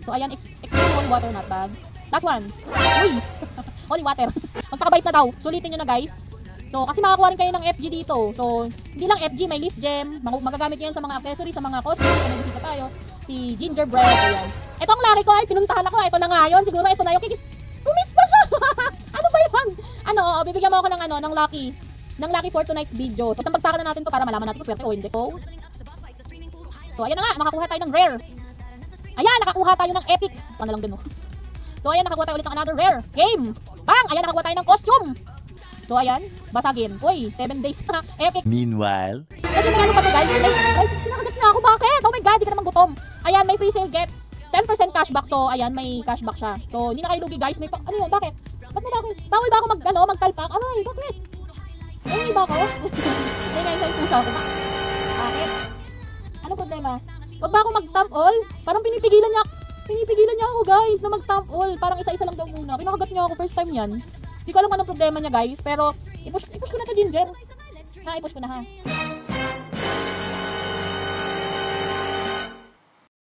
So, ayan, extreme holy water, not bad. Last one. Uy! Holy water. Magpakabait na daw. Sulitin nyo na, guys. So, kasi makakuha rin kayo ng FG dito. So, hindi lang FG, may leaf gem. Magagamit nyo yan sa mga accessories, sa mga costumes. Kung may bisita tayo. Si Gingerbread, ayan. Ito ang laki ko ay pinuntahan ako. Ito na nga yun. Siguro ito na yung kikis. Tumis pa siya! Ano ba yun? Ano, bibigyan mo ako ng ng lucky. Ng lucky for tonight's video. So, isang bagsakan na natin to para malaman natin kung swerte o hindi ko. So, ayan na nga. Makakuha tayo ng rare. Ayan, nakakuha tayo ng epic. Saan na lang din, no? So, ayan, nakakuha tayo ulit ng another rare game. Bang! Ayan, nakakuha tayo ng costume. So, ayan, basagin. Uy, 7 days na. Epic. Meanwhile, kasi may ano pa to, guys. Ay, pinakagat na ako. Bakit? Oh my God, di ka naman gutom. Ayan, may free sale get. 10% cashback. So, ayan, may cashback siya. So, hindi na kayo lugi, guys. May ano yun? Bakit? Bakit? Bawal ba ako magtalpak? Ay, bakit? Ay, ba ako? Ay, guys, ay pusa ako. Bakit? Ano problema? Wag ba ako mag-stamp all? Parang pinipigilan niya ako, guys, na mag-stamp all. Parang isa-isa lang daw muna. Pinakagat niya ako first time yan. Hindi ko alam anong problema niya, guys. Pero, i-push ko na to, Ginger. Ha, i-push ko na, ha.